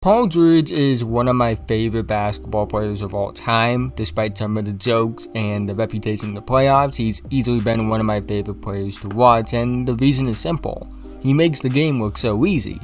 Paul George is one of my favorite basketball players of all time. Despite some of the jokes and the reputation in the playoffs, he's easily been one of my favorite players to watch, and the reason is simple. He makes the game look so easy.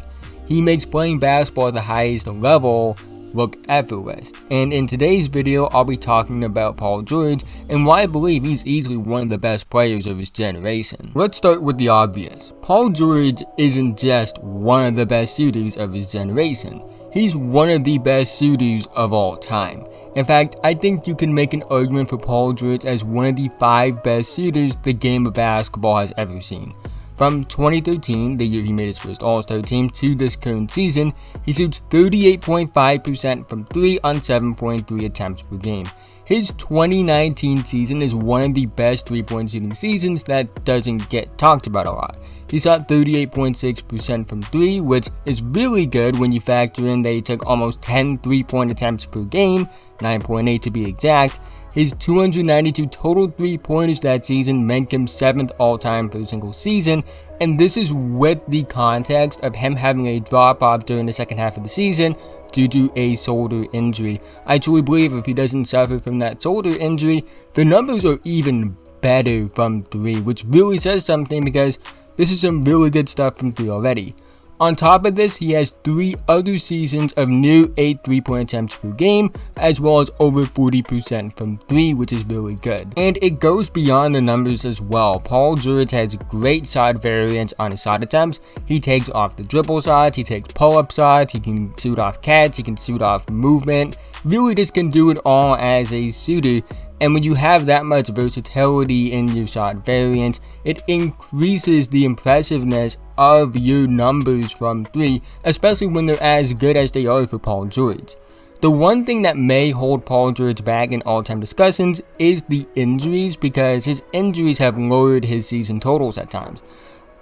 He makes playing basketball at the highest level look effortless. And in today's video, I'll be talking about Paul George and why I believe he's easily one of the best players of his generation. Let's start with the obvious. Paul George isn't just one of the best shooters of his generation. He's one of the best shooters of all time. In fact, I think you can make an argument for Paul George as one of the 5 best shooters the game of basketball has ever seen. From 2013, the year he made his first All-Star team, to this current season, he shoots 38.5% from 3 on 7.3 attempts per game. His 2019 season is one of the best 3-point shooting seasons that doesn't get talked about a lot. He shot 38.6% from 3, which is really good when you factor in that he took almost 10 3-point attempts per game, 9.8 to be exact. His 292 total 3-pointers that season make him 7th all-time per single season, and this is with the context of him having a drop-off during the second half of the season due to a shoulder injury. I truly believe if he doesn't suffer from that shoulder injury, the numbers are even better from 3, which really says something because this is some really good stuff from 3 already. On top of this, he has 3 other seasons of near 8 3-point attempts per game, as well as over 40% from 3, which is really good. And it goes beyond the numbers as well. Paul George has great shot variance on his shot attempts. He takes off the dribble shots, he takes pull-up shots, he can shoot off catch, he can shoot off movement. Really just can do it all as a shooter. And when you have that much versatility in your shot variance, it increases the impressiveness of your numbers from 3, especially when they're as good as they are for Paul George. The one thing that may hold Paul George back in all-time discussions is the injuries, because his injuries have lowered his season totals at times.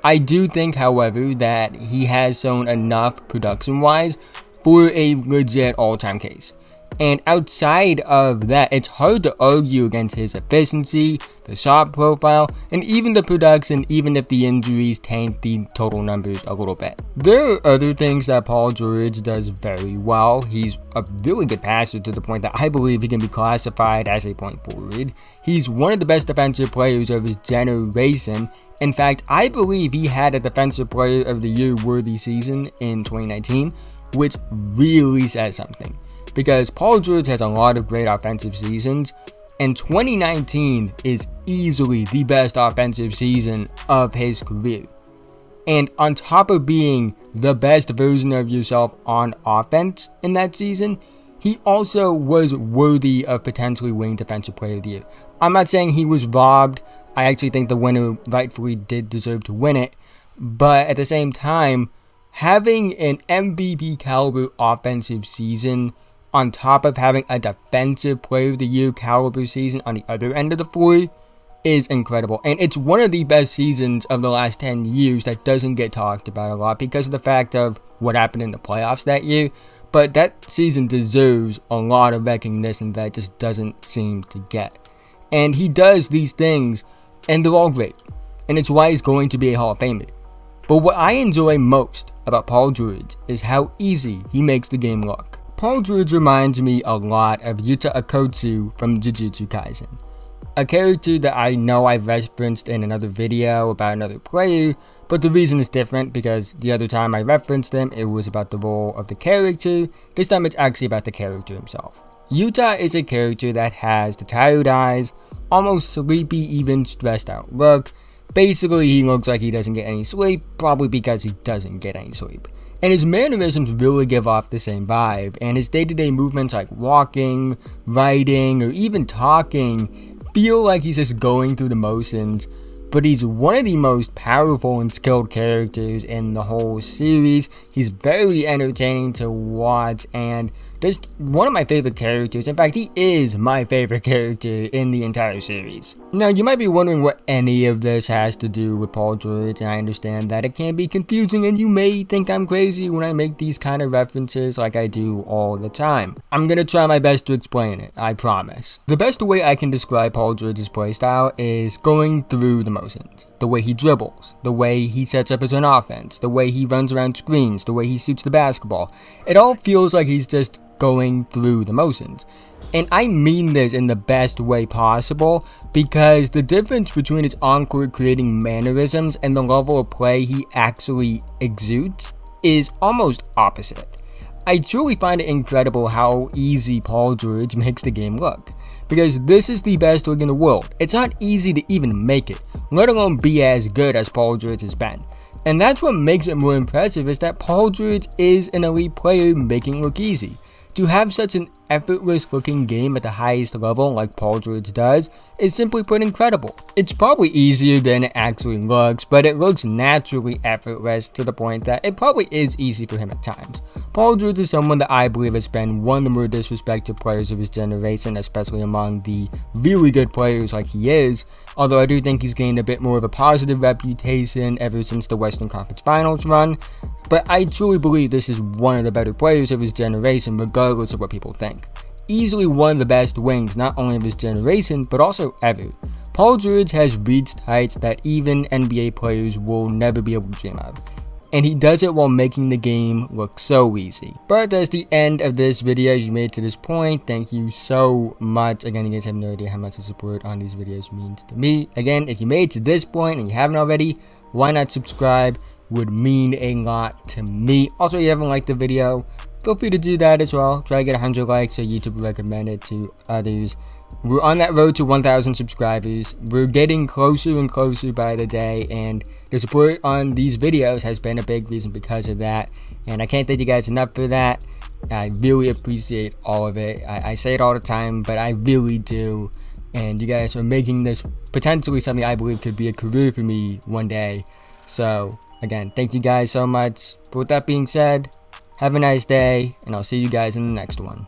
I do think, however, that he has shown enough production-wise for a legit all-time case. And outside of that, it's hard to argue against his efficiency, the shot profile, and even the production, even if the injuries taint the total numbers a little bit. There are other things that Paul George does very well. He's a really good passer to the point that I believe he can be classified as a point forward. He's one of the best defensive players of his generation. In fact, I believe he had a Defensive Player of the Year worthy season in 2019, which really says something. Because Paul George has a lot of great offensive seasons, and 2019 is easily the best offensive season of his career. And on top of being the best version of yourself on offense in that season, he also was worthy of potentially winning Defensive Player of the Year. I'm not saying he was robbed. I actually think the winner rightfully did deserve to win it. But at the same time, having an MVP caliber offensive season on top of having a Defensive Player of the Year caliber season on the other end of the floor is incredible. And it's one of the best seasons of the last 10 years that doesn't get talked about a lot because of the fact of what happened in the playoffs that year. But that season deserves a lot of recognition that it just doesn't seem to get. And he does these things, and they're all great. And it's why he's going to be a Hall of Famer. But what I enjoy most about Paul George is how easy he makes the game look. Paul George reminds me a lot of Yuta Okotsu from Jujutsu Kaisen, a character that I know I've referenced in another video about another player, but the reason is different because the other time I referenced him, it was about the role of the character. This time it's actually about the character himself. Yuta is a character that has the tired eyes, almost sleepy, even stressed out look. Basically, he looks like he doesn't get any sleep, probably because he doesn't get any sleep. And his mannerisms really give off the same vibe, and his day-to-day movements like walking, writing, or even talking feel like he's just going through the motions. But he's one of the most powerful and skilled characters in the whole series. He's very entertaining to watch and just one of my favorite characters. In fact, he is my favorite character in the entire series. Now, you might be wondering what any of this has to do with Paul George, and I understand that it can be confusing and you may think I'm crazy when I make these kind of references like I do all the time. I'm gonna try my best to explain it, I promise. The best way I can describe Paul George's playstyle is going through the motions. The way he dribbles, the way he sets up his own offense, the way he runs around screens, the way he shoots the basketball. It all feels like he's just going through the motions. And I mean this in the best way possible, because the difference between his on-court creating mannerisms and the level of play he actually exudes is almost opposite. I truly find it incredible how easy Paul George makes the game look, because this is the best league in the world. It's not easy to even make it, let alone be as good as Paul George has been. And that's what makes it more impressive, is that Paul George is an elite player making it look easy. To have such an effortless looking game at the highest level like Paul George does is simply put incredible. It's probably easier than it actually looks, but it looks naturally effortless to the point that it probably is easy for him at times. Paul George is someone that I believe has been one of the more disrespected players of his generation, especially among the really good players like he is, although I do think he's gained a bit more of a positive reputation ever since the Western Conference Finals run. But I truly believe this is one of the better players of his generation, regardless of what people think. Easily one of the best wings, not only of his generation, but also ever. Paul George has reached heights that even NBA players will never be able to dream of. And he does it while making the game look so easy. But that's the end of this video. If you made it to this point, thank you so much. Again, you guys have no idea how much the support on these videos means to me. Again, if you made it to this point and you haven't already, why not subscribe? Would mean a lot to me. Also, if you haven't liked the video, feel free to do that as well. Try to get 100 likes so YouTube will recommend it to others. We're on that road to 1,000 subscribers. We're getting closer and closer by the day, and the support on these videos has been a big reason because of that. And I can't thank you guys enough for that. I really appreciate all of it. I say it all the time, but I really do. And you guys are making this potentially something I believe could be a career for me one day. So, again, thank you guys so much. But with that being said, have a nice day, and I'll see you guys in the next one.